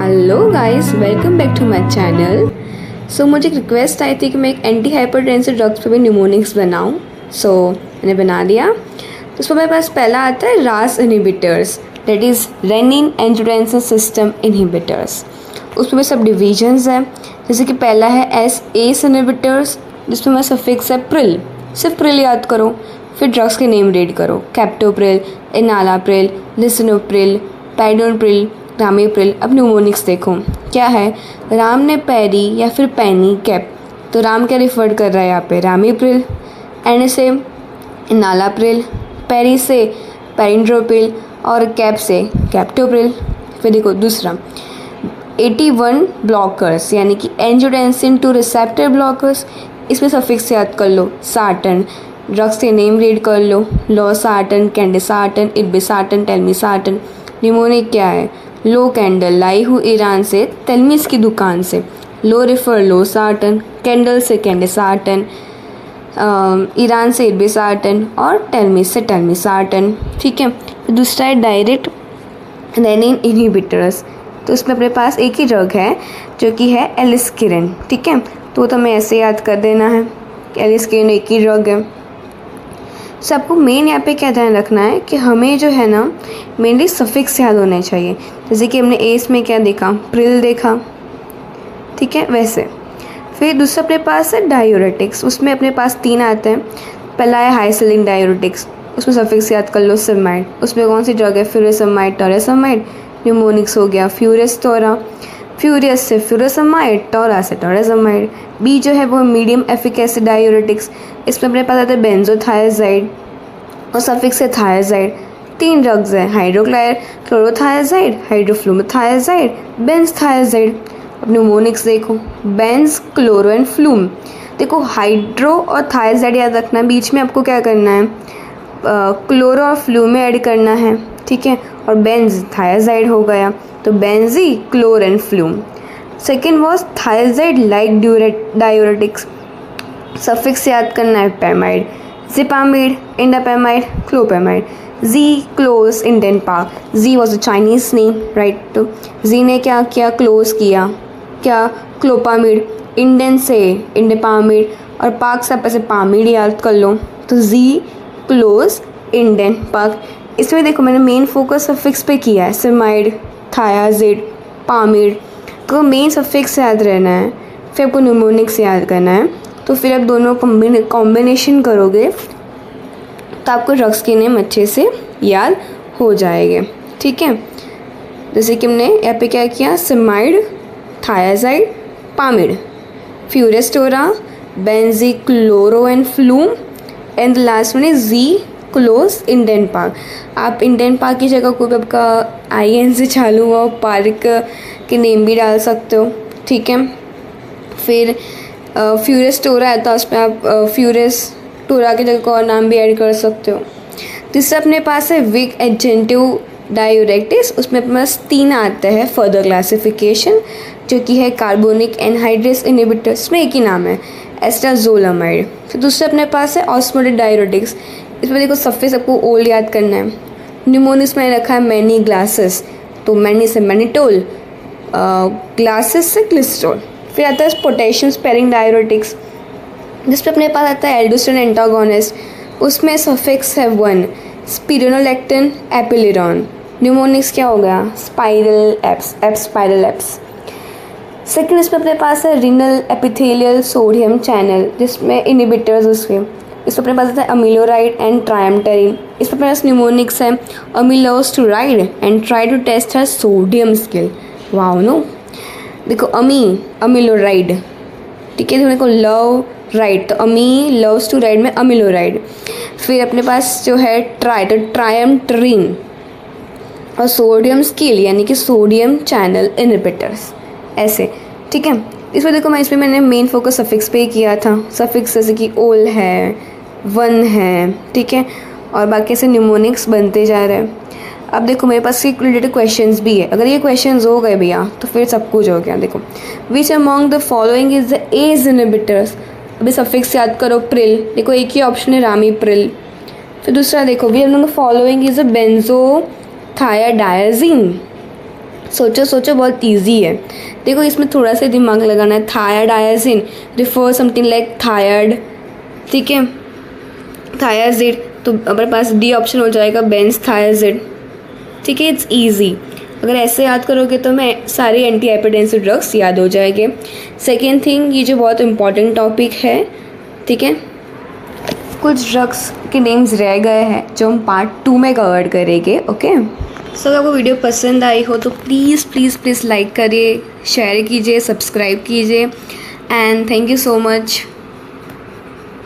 Hello guys, welcome back to my channel. So मुझे एक request आई थी कि मैं एक एंटी हाइपरटेंसिव ड्रग्स पे भी न्यूमोनिक्स बनाऊं। सो मैंने बना लिया। तो उसमें मेरे पास पहला आता है रास inhibitors, that is renin angiotensin system inhibitors. उसमें भी सब डिविजन्स हैं, जैसे कि पहला है एस इनहिबिटर्स, जिसमें मैं सफिक्स है प्रिल। सिर्फ प्रिल याद करो, फिर ड्रग्स के नेम रीड करो। Captopril, enalapril, lisinopril, perindopril, ramipril. अब न्यूमोनिक्स देखो क्या है। राम ने पैरी या फिर पैनी कैप, तो राम क्या रिफर कर रहा है यहाँ पे, रामीप्रिल। एन से नालाप्रिल, पैरी से पैरिंड्रोप्रिल और कैप से कैप्टोप्रिल। फिर देखो दूसरा 81 ब्लॉकर्स, यानी कि एंजियोटेंसिन 2 रिसेप्टर ब्लॉकर्स। इसमें सफिक्स याद कर लो, साटन। ड्रग्स के नेम रीड कर लो, लॉसार्टन, कैंडेसार्टन, इब्बिसार्टन, टेलमिसार्टन। न्यूमोनिक क्या है, लो कैंडल, लाई हूँ ईरान से, तेलमिस की दुकान से। लो रिफर लोसार्टन, कैंडल से कैंडेसार्टन, ईरान से इब्बिसार्टन और टेलमिस से टेलमिसार्टन। ठीक है। दूसरा है डायरेक्ट रेनिन इनहिबिटर्स। तो उसमें अपने पास एक ही ड्रग है जो कि है एलिस्किरिन। ठीक है, तो हमें ऐसे याद कर देना है कि एलिस्किरिन एक ही ड्रग है। सबको मेन यहाँ पे क्या ध्यान रखना है कि हमें जो है ना मेनली सफिक्स याद होने चाहिए। जैसे कि हमने एस में क्या देखा, प्रिल देखा। ठीक है, वैसे फिर दूसरा अपने पास है डायूरेटिक्स। उसमें अपने पास 3 आते हैं। पहला है हाइसिलिन डायूरेटिक्स, उसमें सफिक्स याद कर लो सिमाइड। उसमें कौन सी ड्रग है, फ्यूरेसमाइड, टोरेसमाइड। न्यूमोनिक्स हो गया फ्यूरियस टोरा, फ्यूरियस से फ्यूरेसमाइड, टोरा से टोरेसमाइड। बी जो है वो मीडियम एफिकेसी डायूरेटिक्स। इसमें अपने पास आता है बेंजोथायाजाइड और सफिक्स है थायाजाइड। 3 ड्रग्स हैं, हाइड्रोक्लायर क्लोरोथायाजाइड, हाइड्रोफ्लूमोथायाजाइड, बेंजथायाजाइड। अब न्यूमोनिक्स देखो, बेंज, क्लोरो एंड फ्लूम। देखो हाइड्रो और थायाजाइड याद रखना, बीच में आपको क्या करना है, क्लोरो और फ्लूम में ऐड करना है। ठीक है, और बेंज थायाजाइड हो गया, तो benzy, chlor and flume. Second was thiazide like diuretics. Suffix याद करना है pamide, xipamide, indapamide, clopamide. G close Inden park, G was a Chinese name, right. तो जी ने क्या किया, क्लोज किया क्या, क्लोपामिड। इंडेन से इंडेपामिड और पार्क से पैसे पामिड याद कर लो, तो जी क्लोज इंडेन पार्क। इसमें देखो मैंने मेन फोकस सफिक्स पे किया है, सिमाइड, थायाजिड, पामिड। तो मेन सफिक्स याद रहना है, फिर आपको न्यूमोनिक्स याद करना है। तो फिर आप दोनों कॉम्बिनेशन करोगे तो आपको ड्रग्स के नेम अच्छे से याद हो जाएंगे। ठीक है, जैसे कि हमने यहाँ पे क्या किया, सिमाइड, थायाजाइड, पामिड, फ्यूरेस्टोरा, benzychloro and flume, and last one is G close Inden park. आप इंडेन पार्क की जगह कोई भी आपका IN से चालू हुआ पार्क के नेम भी डाल सकते हो। ठीक है, फिर फ्यूरेस्टोरा है तो उसमें आप फ्यूरेस्टोरा की जगह को और नाम भी ऐड कर सकते हो। तीसरा अपने पास है विक एजेंटिव डायूरेटिक्स। उसमें अपने पास 3 आते हैं फर्दर क्लासिफिकेशन, जो कि है कार्बोनिक एनहाइड्रेस इनहिबिटर्स। इसमें एक ही नाम है, एस्टाजोलामाइड। फिर दूसरा अपने पास है ऑस्मोटिक डायूरेटिक्स। इसमें देखो सफिक्स आपको ओल याद करना है। न्यूमोनिक्स में रखा है मैनी ग्लासेस, तो मैनी से मैनिटोल, ग्लासेस से ग्लिस्ट्रोल। फिर आता है पोटेशियम स्पेरिंग डायूरेटिक्स, जिसमें अपने पास आता है एल्डोस्टेरोन एंटागोनिस्ट। उसमें सफिक्स है 1, स्पिरोनोलेक्टिन, एपिलिरॉन। न्यूमोनिक्स क्या हो गया, spiral apps, spiral apps. Second इसमें अपने पास है रीनल एपिथेलियल सोडियम चैनल, जिसमें इनहिबिटर्स उसके। इसमें अपने पास आता है अमीलोराइड एंड ट्रायमटेरिन। इसमें अपने पास न्यूमोनिक्स है अमीलोस्टोराइड and try to taste her sodium scale. Wow no, देखो अमीलोराइड। ठीक है, देखो लव राइड, तो अमी लव्स टू राइड में अमीलोराइड। फिर अपने पास जो है ट्राई, तो ट्रायमटेरिन और सोडियम स्केल यानी कि सोडियम चैनल इनहिबिटर्स, ऐसे। ठीक है, इसमें देखो मैंने मेन फोकस सफिक्स पे ही किया था। सफिक्स जैसे कि ओल है, 1 है। ठीक है, और बाकी से न्यूमोनिक्स बनते जा रहे हैं। अब देखो मेरे पास एक रिलेटेड क्वेश्चंस भी है। अगर ये क्वेश्चंस हो गए भैया तो फिर सब कुछ हो गया। देखो, which among the following is the ACE inhibitors. अभी सफिक्स याद करो, प्रिल। देखो एक ही ऑप्शन है, रामीप्रिल। फिर दूसरा देखो, which among the following is the benzothiadiazine. सोचो सोचो, बहुत इजी है। देखो इसमें थोड़ा सा दिमाग लगाना है। थायरडायाजिन रिफर समथिंग लाइक थायर्ड, ठीक है, थायाजिड, तो हमारे पास डी ऑप्शन हो जाएगा बेंजथायाजिड, ठीक है। इट्स इजी, अगर ऐसे याद करोगे तो मैं सारे एंटी हाइपरटेंसिव ड्रग्स याद हो जाएंगे। सेकेंड थिंग, ये जो बहुत इंपॉर्टेंट टॉपिक है, ठीक है, कुछ ड्रग्स के नेम्स रह गए हैं जो हम पार्ट 2 में कवर करेंगे, ओके। सो अगर आपको वीडियो पसंद आई हो तो प्लीज़ प्लीज़ प्लीज़ लाइक करिए, शेयर कीजिए, सब्सक्राइब कीजिए, and thank you so much.